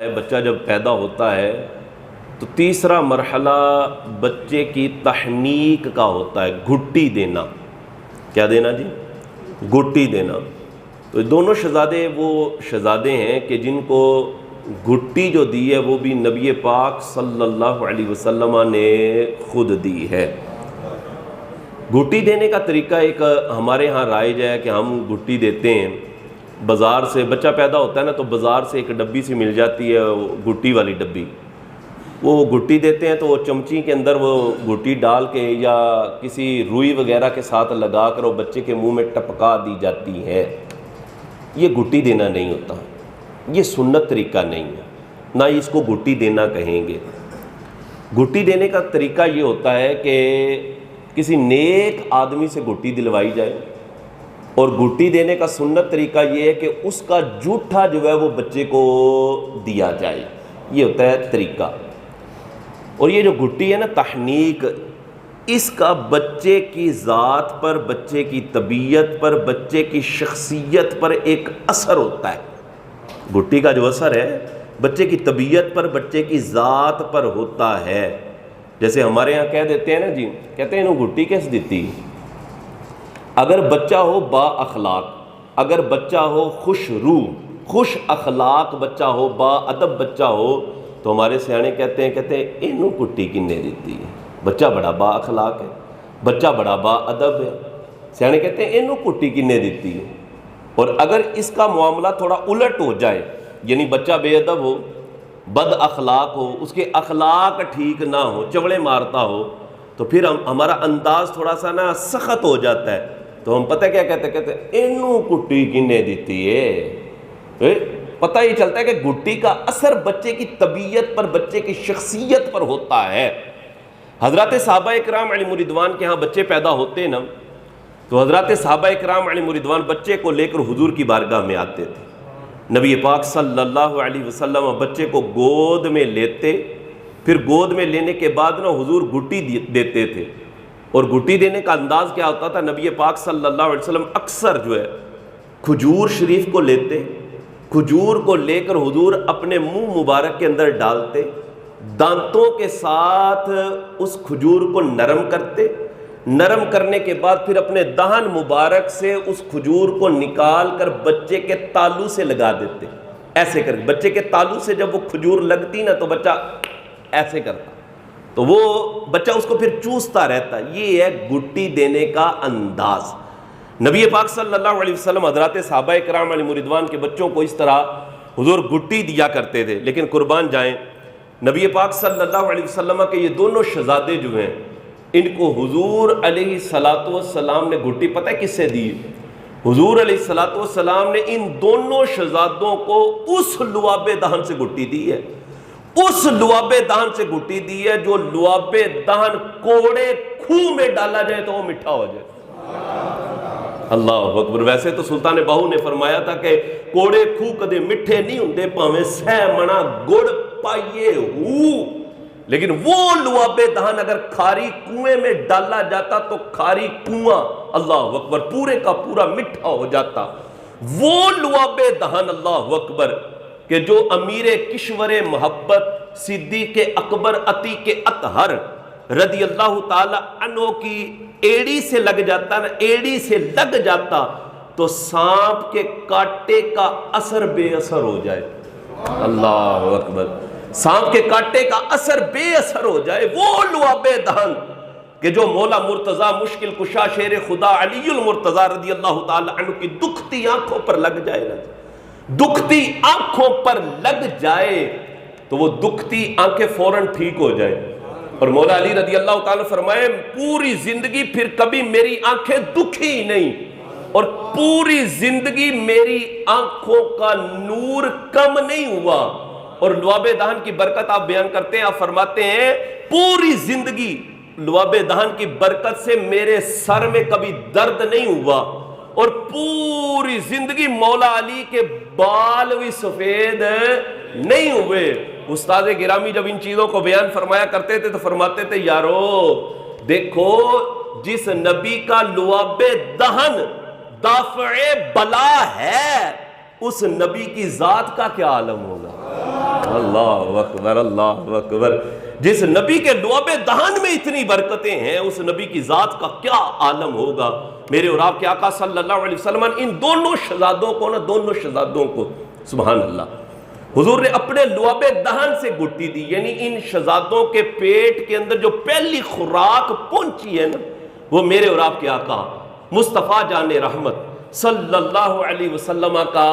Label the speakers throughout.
Speaker 1: بچہ جب پیدا ہوتا ہے تو تیسرا مرحلہ بچے کی تحنیک کا ہوتا ہے، گھٹی دینا۔ کیا دینا جی؟ گھٹی دینا۔ تو دونوں شہزادے وہ شہزادے ہیں کہ جن کو گھٹی جو دی ہے وہ بھی نبی پاک صلی اللہ علیہ وسلم نے خود دی ہے۔ گھٹی دینے کا طریقہ ایک ہمارے ہاں رائج ہے کہ ہم گھٹی دیتے ہیں، بازار سے بچہ پیدا ہوتا ہے نا تو بازار سے ایک ڈبی سی مل جاتی ہے، گھٹی والی ڈبی، وہ گھٹی دیتے ہیں تو وہ چمچی کے اندر وہ گھٹی ڈال کے یا کسی روئی وغیرہ کے ساتھ لگا کر وہ بچے کے منہ میں ٹپکا دی جاتی ہے۔ یہ گھٹی دینا نہیں ہوتا، یہ سنت طریقہ نہیں ہے، نہ اس کو گھٹی دینا کہیں گے۔ گھٹی دینے کا طریقہ یہ ہوتا ہے کہ کسی نیک آدمی سے گھٹی دلوائی جائے، اور گھٹی دینے کا سنت طریقہ یہ ہے کہ اس کا جوٹھا جو ہے وہ بچے کو دیا جائے، یہ ہوتا ہے طریقہ۔ اور یہ جو گھٹی ہے نا تحنیک، اس کا بچے کی ذات پر، بچے کی طبیعت پر، بچے کی شخصیت پر ایک اثر ہوتا ہے۔ گھٹی کا جو اثر ہے بچے کی طبیعت پر، بچے کی ذات پر ہوتا ہے۔ جیسے ہمارے ہاں کہہ دیتے ہیں نا جی، کہتے ہیں انہوں گھٹی کیس دیتی؟ اگر بچہ ہو با اخلاق، اگر بچہ ہو خوش روح، خوش اخلاق بچہ ہو، با ادب بچہ ہو، تو ہمارے سیانے کہتے ہیں اینو کٹی کنے دیتی ہے؟ بچہ بڑا با اخلاق ہے، بچہ بڑا با ادب ہے، سیانے کہتے ہیں اینو کٹی کنے دیتی ہے۔ اور اگر اس کا معاملہ تھوڑا الٹ ہو جائے، یعنی بچہ بے ادب ہو، بد اخلاق ہو، اس کے اخلاق ٹھیک نہ ہو، چوڑے مارتا ہو، تو پھر ہمارا انداز تھوڑا سا نا سخت ہو جاتا ہے، تو ہم پتہ کیا کہتے ہیں اینو کٹی کنے دیتی ہے۔ پتہ ہی چلتا ہے کہ گھٹی کا اثر بچے کی طبیعت پر، بچے کی شخصیت پر ہوتا ہے۔ حضرات صحابہ اکرام علیہ رضوان کے ہاں بچے پیدا ہوتے نا، تو حضرات صحابہ اکرام علیہ رضوان بچے کو لے کر حضور کی بارگاہ میں آتے تھے۔ نبی پاک صلی اللہ علیہ وسلم بچے کو گود میں لیتے، پھر گود میں لینے کے بعد نا حضور گھٹی دیتے تھے۔ اور گھٹی دینے کا انداز کیا ہوتا تھا؟ نبی پاک صلی اللہ علیہ وسلم اکثر جو ہے کھجور شریف کو لیتے، کھجور کو لے کر حضور اپنے منہ مبارک کے اندر ڈالتے، دانتوں کے ساتھ اس کھجور کو نرم کرتے، نرم کرنے کے بعد پھر اپنے دہن مبارک سے اس کھجور کو نکال کر بچے کے تالو سے لگا دیتے، ایسے کر کے بچے کے تالو سے جب وہ کھجور لگتی نا تو بچہ ایسے کرتا، تو وہ بچہ اس کو پھر چوستا رہتا۔ یہ ہے گھٹی دینے کا انداز۔ نبی پاک صلی اللہ علیہ وسلم حضرات صحابہ کرام علیہ رضوان کے بچوں کو اس طرح حضور گھٹی دیا کرتے تھے۔ لیکن قربان جائیں، نبی پاک صلی اللہ علیہ وسلم کے یہ دونوں شہزادے جو ہیں، ان کو حضور علیہ السلام نے گھٹی پتہ ہے کس سے دی؟ حضور علیہ السلام نے ان دونوں شہزادوں کو اس لعاب دہن سے گھٹی دی ہے، اس لعاب دہن سے گھٹی دی ہے جو لعاب دہن کوڑے کھو میں ڈالا جائے تو وہ میٹھا ہو جائے۔ اللہ اکبر۔ ویسے تو سلطان باہو نے فرمایا تھا کہ کوڑے کھو کدے مٹھے نہیں ہوندے پاویں سہ منا گڑ پائیے ہو، لیکن وہ لعاب دہن اگر کھاری کنویں میں ڈالا جاتا تو کھاری کنواں اللہ اکبر پورے کا پورا میٹھا ہو جاتا۔ وہ لعاب دہن اللہ اکبر کہ جو امیر کشور محبت صدیق اکبر عتیق اطہر رضی اللہ تعالی عنہ کی ایڑی سے لگ جاتا نا، ایڑی سے لگ جاتا تو سانپ کے کاٹے کا اثر بے اثر ہو جائے۔ اللہ اکبر۔ سانپ کے کاٹے کا اثر بے اثر ہو جائے، وہ لعاب دہن کہ جو مولا مرتضیٰ مشکل کشا شیر خدا علی المرتضیٰ رضی اللہ تعالی عنہ کی دکھتی آنکھوں پر لگ جائے نا، دکھتی آنکھوں پر لگ جائے تو وہ دکھتی آنکھیں فوراً ٹھیک ہو جائے۔ اور مولا علی رضی اللہ تعالیٰ فرمائے پوری زندگی پھر کبھی میری آنکھیں دکھی نہیں، اور پوری زندگی میری آنکھوں کا نور کم نہیں ہوا۔ اور لعاب دہن کی برکت آپ بیان کرتے ہیں، آپ فرماتے ہیں پوری زندگی لعاب دہن کی برکت سے میرے سر میں کبھی درد نہیں ہوا، اور پوری زندگی مولا علی کے بال بھی سفید نہیں ہوئے۔ استاد گرامی جب ان چیزوں کو بیان فرمایا کرتے تھے تو فرماتے تھے یارو دیکھو جس نبی کا لعاب دہن دافع بلا ہے اس نبی کی ذات کا کیا عالم ہوگا۔ اللہ اکبر اللہ اکبر. جس نبی کے لعب دہن میں اتنی برکتیں ہیں اس نبی کی ذات کا کیا عالم ہوگا. میرے اور آپ کے آقا صلی اللہ علیہ وسلم ان دونوں شہزادوں کو سبحان اللہ حضور نے اپنے لعب دہن سے گھٹی دی. یعنی ان شہزادوں کے پیٹ کے اندر جو پہلی خوراک پہنچی ہے نا وہ میرے اور آپ کے آقا مصطفیٰ جان رحمت صلی اللہ علیہ وسلم کا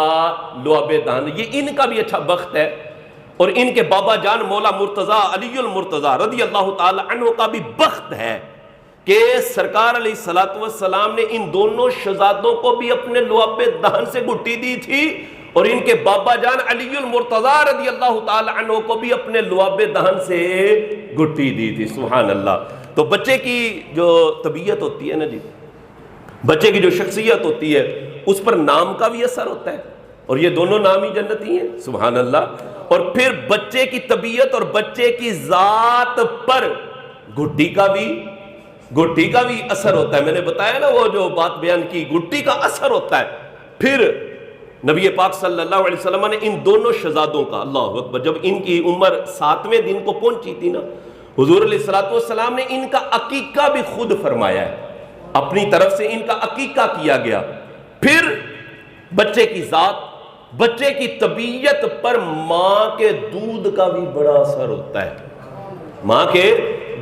Speaker 1: لعب دہن. یہ ان کا بھی اچھا بخت ہے اور ان کے بابا جان مولا مرتضیٰ علی المرتضیٰ رضی اللہ تعالی عنہ کا بھی بخت ہے کہ سرکار علیہ السلام نے ان دونوں شہزادوں کو بھی اپنے لعب دہن سے گھٹی دی تھی اور ان کے بابا جان علی المرتضیٰ رضی اللہ تعالی عنہ کو بھی اپنے لعب دہن سے گھٹی دی تھی. سبحان اللہ. تو بچے کی جو طبیعت ہوتی ہے نا جی, بچے کی جو شخصیت ہوتی ہے اس پر نام کا بھی اثر ہوتا ہے اور یہ دونوں نام ہی جنتی ہیں. سبحان اللہ. اور پھر بچے کی طبیعت اور بچے کی ذات پر گھٹی کا بھی اثر ہوتا ہے. میں نے بتایا نا وہ جو بات بیان کی, گھٹی کا اثر ہوتا ہے. پھر نبی پاک صلی اللہ علیہ وسلم نے ان دونوں شہزادوں کا اللہ اکبر جب ان کی عمر 7ویں دن کو پہنچی تھی نا حضور علیہ السلام نے ان کا عقیقہ بھی خود فرمایا ہے, اپنی طرف سے ان کا عقیقہ کیا گیا. پھر بچے کی ذات بچے کی طبیعت پر ماں کے دودھ کا بھی بڑا اثر ہوتا ہے, ماں کے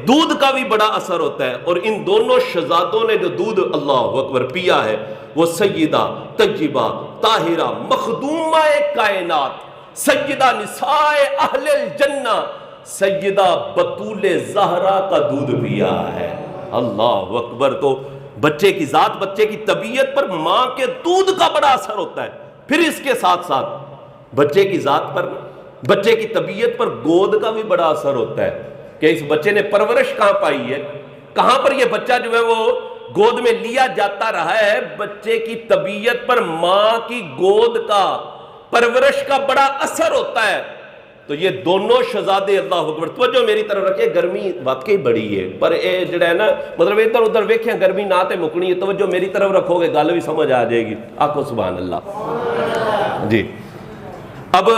Speaker 1: دودھ کا بھی بڑا اثر ہوتا ہے. اور ان دونوں شہزادوں نے جو دودھ اللہ اکبر پیا ہے وہ سیدہ طیبہ طاہرہ مخدومہ کائنات سیدہ نساء اہل الجنہ سیدہ بطول زہرا کا دودھ پیا ہے. اللہ اکبر. تو بچے کی ذات بچے کی طبیعت پر ماں کے دودھ کا بڑا اثر ہوتا ہے. پھر اس کے ساتھ ساتھ بچے کی ذات پر بچے کی طبیعت پر گود کا بھی بڑا اثر ہوتا ہے کہ اس بچے نے پرورش کہاں پائی ہے, کہاں پر یہ بچہ جو ہے وہ گود میں لیا جاتا رہا ہے. بچے کی طبیعت پر ماں کی گود کا پرورش کا بڑا اثر ہوتا ہے. تو یہ دونوں شہزادے اللہ اکبر توجہ میری طرف رکھے. گرمی واقعی بڑی ہے پر اے جڑا ہے نا مطلب ادھر ادھر ویکھیں گرمی نہ تے مکنی ہے. توجہ میری طرف رکھو گے گل بھی سمجھ آ جائے گی. آکھو سبحان اللہ جی. اب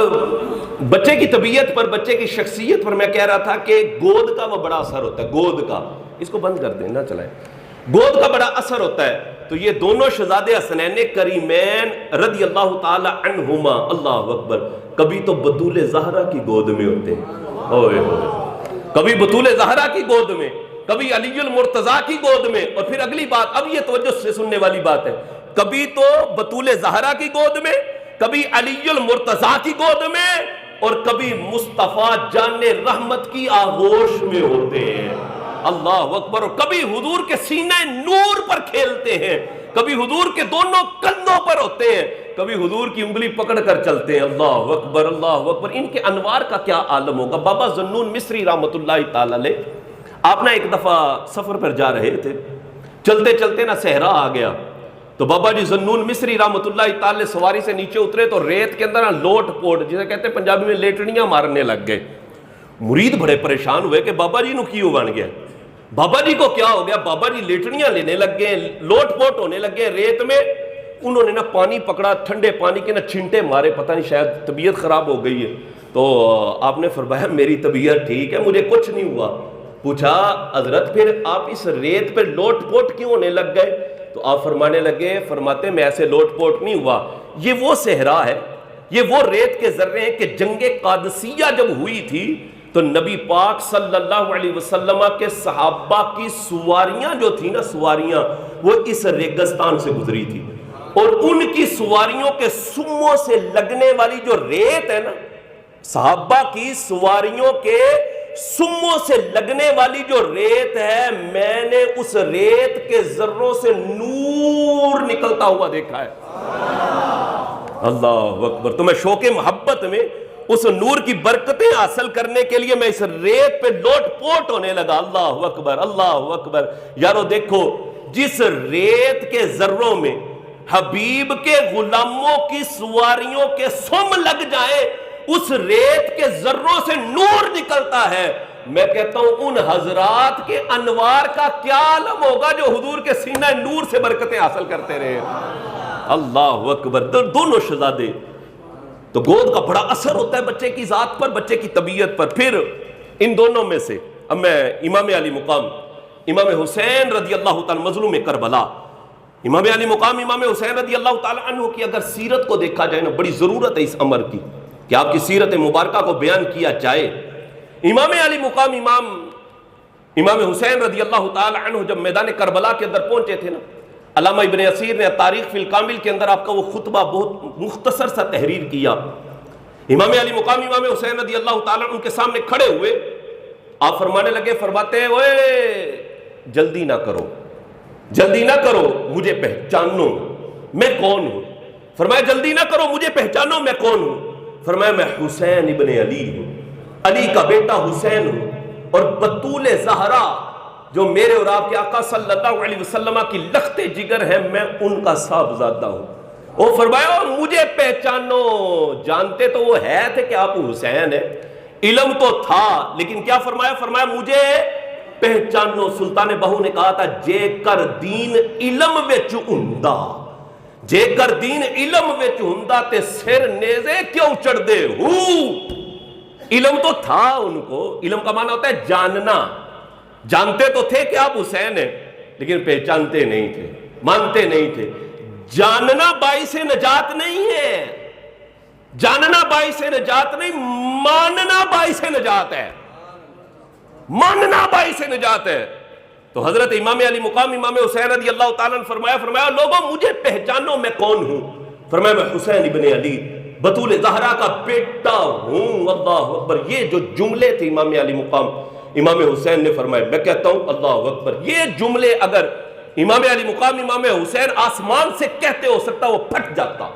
Speaker 1: بچے کی طبیعت پر بچے کی شخصیت پر میں کہہ رہا تھا کہ گود کا وہ بڑا اثر ہوتا ہے. گود کا اس کو بند کر دیں نہ چلائیں. گود کا بڑا اثر ہوتا ہے. تو یہ دونوں شہزادے حسنین کریمین رضی اللہ تعالی عنہما اللہ اکبر کبھی تو بطول زہرا کی گود میں ہوتے ہیں, کبھی بطول زہرا کی گود میں, کبھی علی المرتضیٰ کی گود میں. اور پھر اگلی بات, اب یہ توجہ سے سننے والی بات ہے, کبھی تو بطول زہرا کی گود میں, کبھی علی المرتضیٰ کی گود میں, اور کبھی مصطفیٰ جان رحمت کی آغوش میں ہوتے ہیں. اللہ اکبر. اور کبھی حضور کے سینہ نور پر کھیلتے ہیں, کبھی حضور کے دونوں کندھوں پر ہوتے ہیں, کبھی حضور کی انگلی پکڑ کر چلتے ہیں. اللہ اکبر اللہ اکبر. ان کے انوار کا کیا عالم ہوگا. بابا ذوالنون مصری رحمت اللہ تعالی علیہ آپ نہ ایک دفعہ سفر پر جا رہے تھے, چلتے چلتے نہ صحرا آ گیا. تو بابا جی ذوالنون مصری رحمت اللہ تعالی سواری سے نیچے اترے تو ریت کے اندر نہ لوٹ پوٹ جسے کہتے ہیں پنجابی میں لیٹڑیاں مارنے لگ گئے. مرید بڑے پریشان ہوئے کہ بابا جی نو کیوں بن گیا, بابا جی کو کیا ہو گیا. بابا جی لیٹڑیاں لینے لگ گئے, لوٹ پوٹ ہونے لگ گئے ریت میں. انہوں نے نہ پانی پکڑا, ٹھنڈے پانی کے نہ چھنٹے مارے, پتہ نہیں شاید طبیعت خراب ہو گئی ہے. تو آپ نے فرمایا میری طبیعت ٹھیک ہے, مجھے کچھ نہیں ہوا. پوچھا حضرت پھر آپ اس ریت پہ لوٹ پوٹ کیوں ہونے لگ گئے. تو آپ فرمانے لگے, فرماتے میں ایسے لوٹ پوٹ نہیں ہوا, یہ وہ صحرا ہے, یہ وہ ریت کے ذرے ہیں کہ جنگ قادسیہ جب ہوئی تھی تو نبی پاک صلی اللہ علیہ وسلم کے صحابہ کی سواریاں جو تھی نا سواریاں وہ اس ریگستان سے گزری تھی, اور ان کی سواریوں کے سموں سے لگنے والی جو ریت ہے نا, صحابہ کی سواریوں کے سموں سے لگنے والی جو ریت ہے, میں نے اس ریت کے ذروں سے نور نکلتا ہوا دیکھا ہے. اللہ اکبر. تو میں شوق محبت میں اس نور کی برکتیں حاصل کرنے کے لیے میں اس ریت پہ لوٹ پوٹ ہونے لگا. اللہ اکبر اللہ اکبر. یارو دیکھو جس ریت کے ذروں میں حبیب کے غلاموں کی سواریوں کے سم لگ جائیں, اس ریت کے ذروں سے نور نکلتا ہے. میں کہتا ہوں ان حضرات کے انوار کا کیا عالم ہوگا جو حضور کے سینہ نور سے برکتیں حاصل کرتے رہے. اللہ اکبر. دونوں شہزادے تو گود کا بڑا اثر ہوتا ہے بچے کی ذات پر، بچے کی طبیعت پر۔ پھر ان دونوں میں سے اب میں امام علی مقام امام حسین رضی اللہ تعالیٰ مظلوم کربلا، امام علی مقام امام حسین رضی اللہ تعالیٰ عنہ کی اگر سیرت کو دیکھا جائے نا، بڑی ضرورت ہے اس امر کی کہ آپ کی سیرت مبارکہ کو بیان کیا جائے۔ امام علی مقام امام حسین رضی اللہ تعالیٰ عنہ جب میدان کربلا کے اندر پہنچے تھے نا، علامہ ابن اسیر نے تاریخ فی الکامل کے اندر آپ کا وہ خطبہ بہت مختصر سا تحریر کیا۔ امام علی مقام امام حسین رضی اللہ تعالیٰ ان کے سامنے کھڑے ہوئے، آپ فرمانے لگے، فرماتے ہیں اوے جلدی نہ کرو، جلدی نہ کرو، مجھے پہچانو میں کون ہوں۔ فرمایا جلدی نہ کرو، مجھے پہچانو میں کون ہوں۔ فرمایا میں حسین ابن علی ہوں، علی کا بیٹا حسین ہوں، اور بطول زہرا جو میرے اور آپ کے آقا صلی اللہ علیہ وسلم کی لخت جگر ہے، میں ان کا صاحبزادہ ہوں۔ وہ فرمایا مجھے پہچانو۔ جانتے تو وہ ہے تھے کہ آپ حسین ہیں، علم تو تھا، لیکن کیا فرمایا؟ فرمایا مجھے پہچانو۔ سلطان بہو نے کہا تھا جے کر دین علم وچ ہوندا، جے کر دین علم وچ ہوندا تے سر نیزے کیوں چڑھ دے ہو۔ علم تو تھا ان کو، علم کا معنی ہوتا ہے جاننا، جانتے تو تھے کہ آپ حسین ہیں، لیکن پہچانتے نہیں تھے، مانتے نہیں تھے۔ جاننا باعث نجات نہیں ہے، جاننا باعث نجات نہیں، ماننا باعث نجات ہے، ماننا باعث نجات ہے۔ تو حضرت امام علی مقام امام حسین رضی اللہ تعالیٰ نے فرمایا لوگوں مجھے پہچانو میں کون ہوں۔ فرمایا میں حسین ابن علی بطول زہرا کا بیٹا ہوں۔ اللہ اکبر۔ یہ جو جملے تھے امام علی مقام امام حسین نے فرمایا، میں کہتا ہوں اللہ اکبر، یہ جملے اگر امام علی مقام امام حسین آسمان سے کہتے ہو سکتا وہ پھٹ جاتا،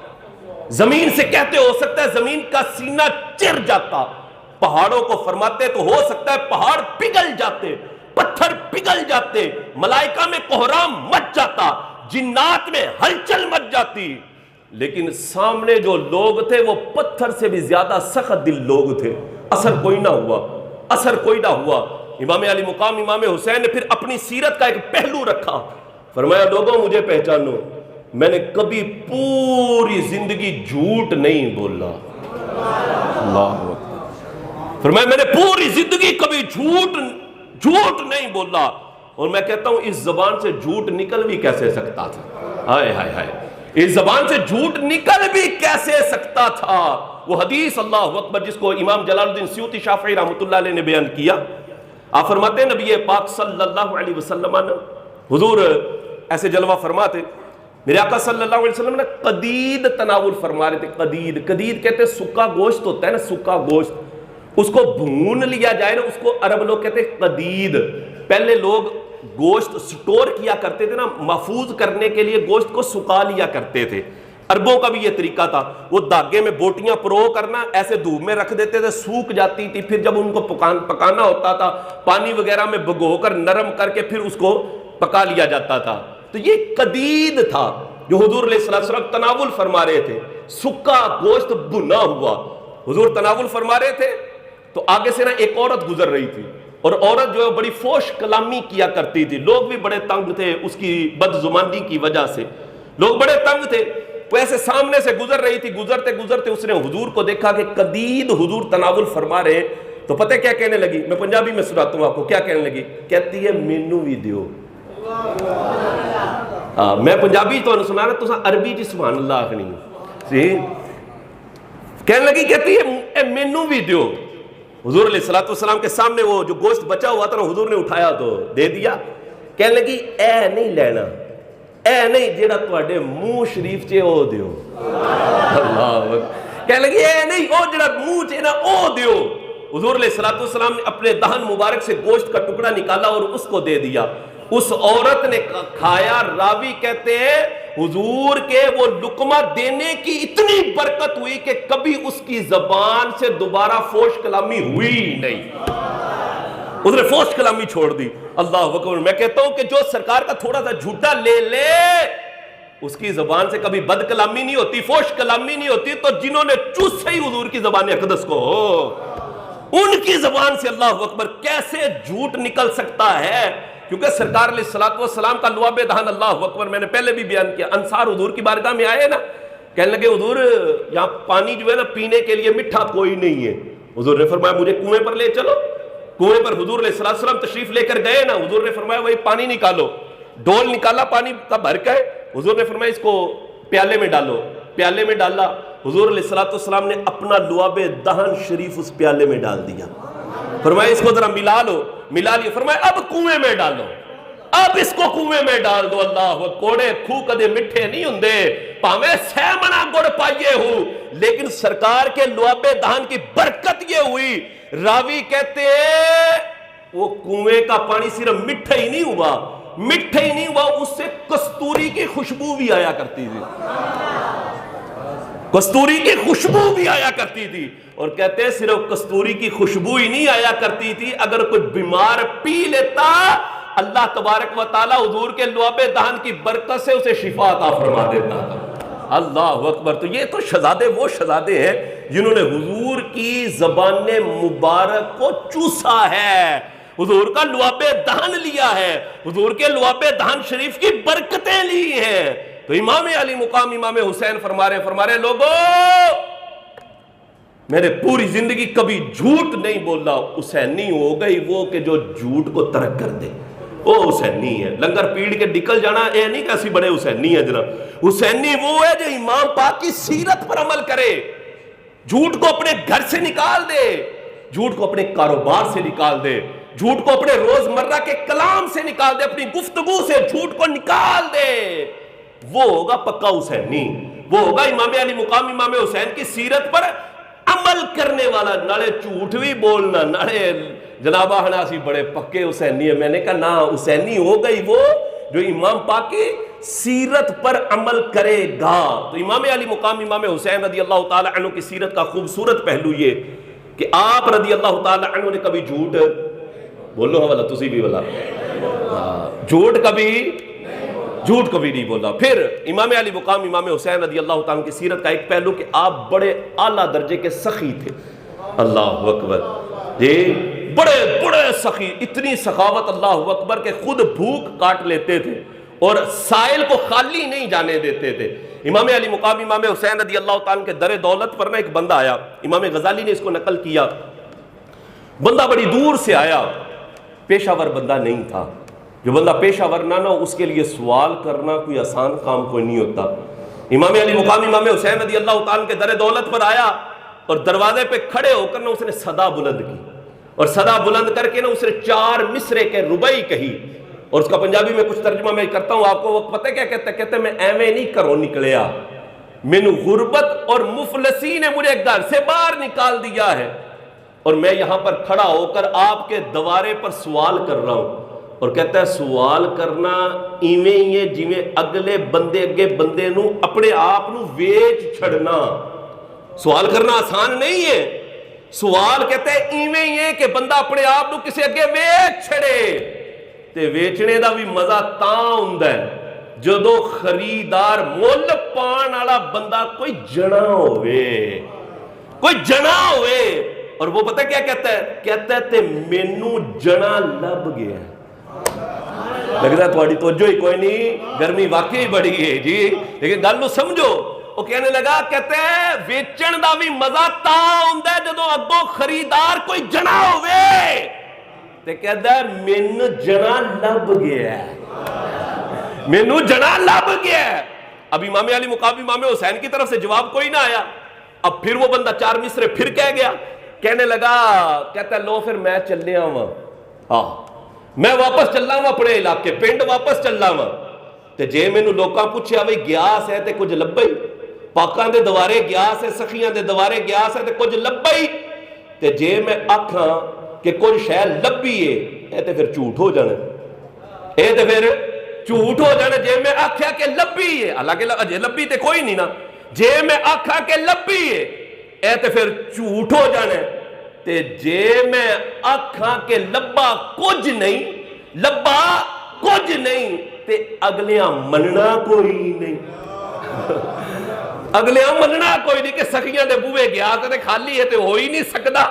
Speaker 1: زمین سے کہتے ہو سکتا ہے زمین کا سینہ چر جاتا، پہاڑوں کو فرماتے تو ہو سکتا ہے پہاڑ پگھل جاتے، پتھر پگھل جاتے، ملائکہ میں کوہرام مچ جاتا، جنات میں ہلچل مچ جاتی، لیکن سامنے جو لوگ تھے وہ پتھر سے بھی زیادہ سخت دل لوگ تھے۔ اثر کوئی نہ ہوا، اثر کوئی نہ ہوا۔ امام علی مقام امام حسین نے پھر اپنی سیرت کا ایک پہلو رکھا، فرمایا لوگوں مجھے پہچانو، میں نے کبھی پوری زندگی جھوٹ نہیں بولا۔ اللہ اکبر۔ فرمایا میں نے پوری زندگی کبھی جھوٹ نہیں بولا، اور میں کہتا ہوں اس زبان سے جھوٹ نکل بھی کیسے سکتا تھا؟ ہائے ہائے ہائے، اس زبان سے جھوٹ نکل بھی کیسے سکتا تھا؟ وہ حدیث اللہ اکبر جس کو امام جلال الدین سیوطی شافعی رحمۃ اللہ علیہ نے بیان کیا، آپ فرماتے ہیں نبی پاک صلی اللہ علیہ وسلم نے، حضور ایسے جلوہ فرماتے، میرے آقا صلی اللہ علیہ وسلم نے قدید تناول فرما رہے تھے۔ قدید کہتے ہیں سکا گوشت ہوتا ہے نا، سکا گوشت، اس کو بھون لیا جائے نا، اس کو عرب لوگ کہتے ہیں قدید۔ پہلے لوگ گوشت سٹور کیا کرتے تھے نا، محفوظ کرنے کے لیے گوشت کو سکا لیا کرتے تھے۔ عربوں کا بھی یہ طریقہ تھا، وہ دھاگے میں بوٹیاں پرو کرنا، ایسے دھوپ میں رکھ دیتے تھے، سوکھ جاتی تھی، پھر جب ان کو پکانا ہوتا تھا پانی وغیرہ میں بھگو کر نرم کر کے پھر اس کو پکا لیا جاتا تھا۔ تو یہ قدید تھا جو حضور علیہ السلام تناول فرما رہے تھے، سکا گوشت بنا ہوا حضور تناول فرما رہے تھے۔ تو آگے سے نا ایک عورت گزر رہی تھی، اور عورت جو ہے بڑی فوش کلامی کیا کرتی تھی، لوگ بھی بڑے تنگ تھے اس کی بد زبانی کی وجہ سے، لوگ بڑے تنگ تھے۔ وہ ایسے سامنے سے گزر رہی تھی، گزرتے گزرتے اس نے حضور کو دیکھا کہ قدید حضور تناول فرما رہے، تو پتہ کیا کہنے لگی؟ میں پنجابی میں سناتا ہوں آپ کو، کیا کہنے لگی؟ کہتی ہے مینوں بھی دیو۔ میں پنجابی تو سنا رہا، تو عربی جی سبحان اللہ آخنی، کہنے لگی، کہتی ہے مینوں بھی دیو۔ حضور علیہ السلام کے سامنے وہ جو گوشت بچا ہوا تھا نا، حضور نے اٹھایا تو دے دیا۔ کہنے لگی اے نہیں لینا، اے نہیں جیڑا تواڈے منہ شریف چے او دیو۔ اللہ، کہنے لگی اے نہیں، او جیڑا منہ چے نا او دیو۔ حضور علیہ السلام نے اپنے دہن مبارک سے گوشت کا ٹکڑا نکالا اور اس کو دے دیا۔ اس عورت نے کھایا، راوی کہتے ہیں حضور کے وہ لقمہ دینے کی اتنی برکت ہوئی کہ کبھی اس کی زبان سے دوبارہ فوش کلامی ہوئی نہیں، اس نے فوش کلامی چھوڑ دی۔ اللہ اکبر۔ میں کہتا ہوں کہ جو سرکار کا تھوڑا سا جھوٹا لے لے اس کی زبان سے کبھی بد کلامی نہیں ہوتی، فوش کلامی نہیں ہوتی۔ تو جنہوں نے چوسے ہی حضور کی زبان اقدس کو، ان کی زبان سے اللہ اکبر کیسے جھوٹ نکل سکتا ہے؟ کیونکہ سرکار علیہ السلام کا لعاب دہن، اللہ اکبر، میں نے پہلے بھی بیان کیا، انصار حضور کی بارگاہ میں آئے نا، کہنے لگے حضور یہاں پانی جو ہے نا پینے کے لیے میٹھا کوئی نہیں ہے. حضور نے فرمایا مجھے کنویں پر لے چلو. کنویں پر حضور علیہ السلام تشریف لے کر گئے نا, حضور نے فرمایا وہی پانی نکالو. ڈول نکالا پانی کا بھر کے, حضور نے فرمایا اس کو پیالے میں ڈالو. پیالے میں ڈالا. حضور علیہ السلام نے اپنا لعاب دہن شریف اس پیالے میں ڈال دیا. فرمایا اس کو ذرا ملا لو. ملا لیا. فرمایا اب کنویں میں ڈالو, اب اس کو کنویں میں ڈال دو. اللہ کوڑے کھو کدے مٹھے نہیں ہوندے, پاویں سہ منا گڑ پائیے ہو, لیکن سرکار کے لعاب دہن کی برکت یہ ہوئی. راوی کہتے ہیں وہ کنویں کا پانی صرف میٹھا ہی نہیں ہوا, میٹھا ہی نہیں ہوا, اس سے کستوری کی خوشبو بھی آیا کرتی تھی. کستوری کی خوشبو بھی آیا کرتی تھی. اور کہتے ہیں صرف کستوری کی خوشبو ہی نہیں آیا کرتی تھی, اگر کوئی بیمار پی لیتا اللہ تبارک و تعالی حضور کے لعاب دہن کی برکت سے اسے شفا عطا فرما دیتا تھا. اللہ اکبر. تو یہ تو شہزادے وہ شہزادے ہیں جنہوں نے حضور کی زبان مبارک کو چوسا ہے, حضور کا لعاب دہن لیا ہے, حضور کے لعاب دہن شریف کی برکتیں لی ہیں. تو امام علی مقام امام حسین فرما رہے لوگوں میں نے پوری زندگی کبھی جھوٹ نہیں بولا. حسینی ہو گئی وہ کہ جو جھوٹ کو ترک کر دے, وہ حسینی ہے. لنگر پیڑ کے نکل جانا اے نہیں کہ اسی بڑے حسینی ہیں جناب. حسینی وہ ہے جو امام پاک کی سیرت پر عمل کرے, جھوٹ کو اپنے گھر سے نکال دے, جھوٹ کو اپنے کاروبار سے نکال دے, جھوٹ کو اپنے روزمرہ کے کلام سے نکال دے, اپنی گفتگو سے جھوٹ کو نکال دے. وہ ہوگا پکا حسینی, وہ ہوگا امام علی مقام امام حسین کی سیرت پر عمل کرنے والا. نالے جھوٹ بھی بولنا, نالے جناب ہناسی بڑے پکے حسینی ہے. میں نے کہا نا, حسینی ہو گئی وہ جو امام پاک کی سیرت پر عمل کرے گا. تو امام علی مقام امام حسین رضی اللہ تعالی عنہ کی سیرت کا خوبصورت پہلو یہ کہ آپ رضی اللہ تعالی عنہ نے کبھی جھوٹ بولو ہاں والا تسی بھی والا جھوٹ کبھی نہیں بولا. پھر امام علی مقام امام حسین رضی اللہ تعالیٰ کی سیرت کا ایک پہلو کہ آپ بڑے اعلیٰ درجے کے سخی تھے. اللہ اکبر. یہ بڑے سخی, اتنی سخاوت اللہ اکبر کہ خود بھوک کاٹ لیتے تھے اور سائل کو خالی نہیں جانے دیتے تھے. امام علی مقام امام حسین رضی اللہ تعالیٰ کے در دولت پر ایک بندہ آیا. امام غزالی نے اس کو نقل کیا. بندہ بڑی دور سے آیا, پیشہ ور بندہ نہیں تھا. جو بندہ پیشہ ور نہ اس کے لیے سوال کرنا کوئی آسان کام کوئی نہیں ہوتا. امام علی مقام امام حسین رضی اللہ تعالیٰ کے در دولت پر آیا اور دروازے پہ کھڑے ہو کر اس نے صدا بلند کی, اور صدا بلند کر کے اس نے 4 مصرے کے ربائی کہی. اور اس کا پنجابی میں کچھ ترجمہ میں کرتا ہوں آپ کو. وہ پتہ کیا کہتے میں ایویں نہیں کروں نکلیا, مینو غربت اور مفلسی نے مجھے گھر سے باہر نکال دیا ہے, اور میں یہاں پر کھڑا ہو کر آپ کے دوارے پر سوال کر رہا ہوں. اور کہتا ہے سوال کرنا ایویں ہی ہے جویں اگلے بندے نو اپنے آپ نو ویچ چھڑنا. سوال کرنا آسان نہیں ہے. سوال کہتا ہے ایویں ہی ہے کہ بندہ اپنے آپ نو کسی اگے ویچ چھڑے. تے ویچنے دا بھی مزہ تاں ہوندا ہے جدو خریدار مول پان والا بندہ کوئی جنا ہوئے, اور وہ پتہ کیا کہتا ہے تے مینوں جنا لب گیا. لگتا ہے تھوڑی توجہ ہی کوئی نہیں, گرمی واقعی بڑی ہے جی, لیکن گل نو سمجھو. وہ کہنے لگا کہتے ہیں ویچن دا بھی مزہ تاں ہوندا ہے جدوں اگوں خریدار کوئی جنا ہوئے تے کہتا ہے مینوں جنا لب گیا, مینوں جنا لب گیا. اب امام علی مقام امام حسین کی طرف سے جواب کوئی نہ آیا. اب پھر وہ بندہ 4 مصرے پھر کہہ گیا, کہنے لگا کہتا ہے لو پھر میں چلیا ہوں, ہاں میں واپس چلنا ہوں اپنے علاقے پنڈ واپس چلنا ہوں. تے جے مینوں لوکاں پوچھیا بھئی گیاس ہے تے کچھ لبئی, پاکاں دے دوارے گیاس ہے, سخیاں دے دوارے گیاس ہے تے کچھ لبئی. تے جے میں آکھاں کہ کچھ شے لبی ہے اے تے پھر جھوٹ ہو جانا, اے تے پھر جھوٹ ہو جانا. جے میں آکھیا کہ لبی ہے, حالانکہ اجے لبی تے کوئی نہیں نا, جے میں آکھا کہ لبی ہے اے تے پھر جھوٹ ہو جانا. تے جے میں آکھاں کہ لبا کچھ نہیں تے اگلیاں مننا کوئی نہیں. اگلیاں مننا کوئی نہیں کہ سخیاں دے بوئے گیا تے خالی ہے تے ہو ہی نہیں سکدا.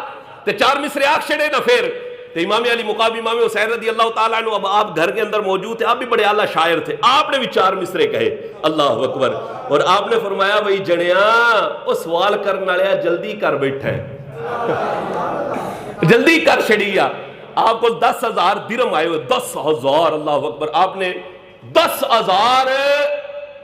Speaker 1: تے 4 مصرے آکھ چھڑے نا. پھر تو امام علی مقام امام حسین رضی اللہ تعالیٰ عنہ اب آپ گھر کے اندر موجود تھے، آپ بھی بڑے اعلیٰ شاعر تھے، آپ نے بھی 4 مصرے کہے، اللہ اکبر، اور آپ نے فرمایا بھائی جنیا وہ سوال کرنے والے جلدی کر بیٹھا ہے، جلدی کر چھڑیا، آپ کو 10,000 درہم آئے ہوئے، 10,000، اللہ اکبر، آپ نے 10,000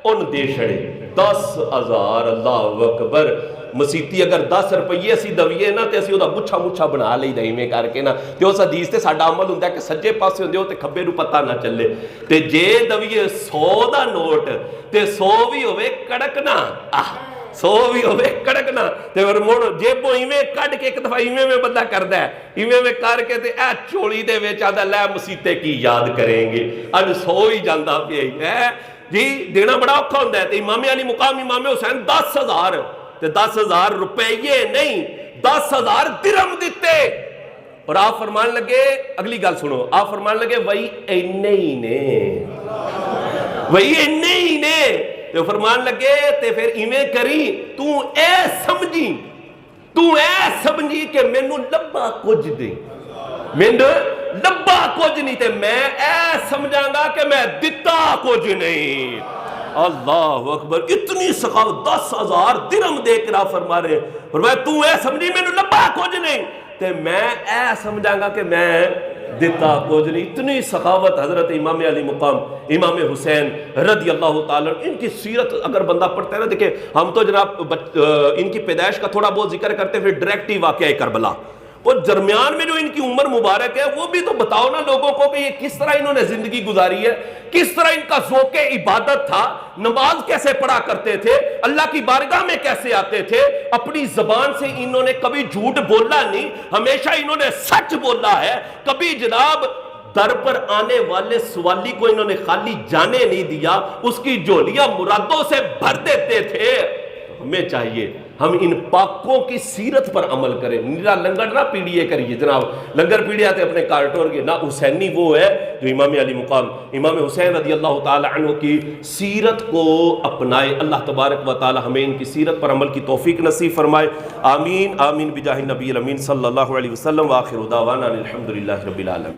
Speaker 1: ان دے چھڑے، 10,000، اللہ اکبر۔ مسیتی اگر 10 روپیے اسی دویے نا تے اسی وہ مچھا مچھا بنا لئی دا میں کر کے نا، تے اس حدیث تے ساڈا عمل ہوندا ہے کہ سجے پاسے ہوندے ہو تے کھبے نو پتہ نہ چلے، تے جے دویے 100 دا نوٹ تے 100 بھی ہوئے کڑکنا، 100 بھی ہوئے کڑکنا، تے پھر مڑ جیبوں ایویں کڈ کے ایک دفعہ ایویں میں بندہ کردا ہے، ایویں میں کر کے تے اے چولی دے وچ آندا لے مسیتے کی یاد کریں گے، اج 100 ہی جاندا پیا ہے جی، دینا بڑا اوکھا ہوندا ہے۔ تے امام علی مقام امام حسین 10,000 تے 10,000 روپے نہیں 10,000 درہم دیتے، اور آپ فرمان لگے، اگلی گل سنو، آپ فرمان لگے وہی اینے ہی نے، وہی اینے ہی نے، تو فرمان لگے تے پھر ایویں کری، تو اے سمجھی کہ مینوں لبا کچھ دے، مینوں لبا کچھ نہیں، تے میں اے سمجھاں گا کہ میں دتا کچھ نہیں، اللہ اکبر، اتنی سخاوت، 10,000 درہم دے کر آپ فرما رہے ہیں، فرمایا تو اے سمجھی میں نے لبا کچھ نہیں، تے میں اے سمجھاں گا کہ میں دیتا کچھ نہیں۔ اتنی سخاوت حضرت امام علی مقام امام حسین رضی اللہ تعالیٰ، ان کی سیرت اگر بندہ پڑھتا ہے نا، دیکھیں ہم تو جناب ان کی پیدائش کا تھوڑا بہت ذکر کرتے ہیں، پھر ڈائریکٹ ہی واقعہ کربلا، وہ درمیان میں جو ان کی عمر مبارک ہے وہ بھی تو بتاؤ نا لوگوں کو کہ یہ کس طرح انہوں نے زندگی گزاری ہے، کس طرح ان کا ذوق عبادت تھا، نماز کیسے پڑھا کرتے تھے، اللہ کی بارگاہ میں کیسے آتے تھے، اپنی زبان سے انہوں نے کبھی جھوٹ بولا نہیں، ہمیشہ انہوں نے سچ بولا ہے، کبھی جناب در پر آنے والے سوالی کو انہوں نے خالی جانے نہیں دیا، اس کی جھولیاں مرادوں سے بھر دیتے تھے۔ ہمیں چاہیے ہم ان پاکوں کی سیرت پر عمل کریں، نیرا لنگر نہ پیڑیے کریے جناب، لنگر پیڑیا تے اپنے کارٹور کے، نہ حسینی وہ ہے جو امام علی مقام امام حسین رضی اللہ تعالی عنہ کی سیرت کو اپنائے۔ اللہ تبارک و تعالی ہمیں ان کی سیرت پر عمل کی توفیق نصیب فرمائے، آمین آمین بجاہ النبی الامین صلی اللہ علیہ وسلم، وآخر دعوانا الحمدللہ رب العالمین۔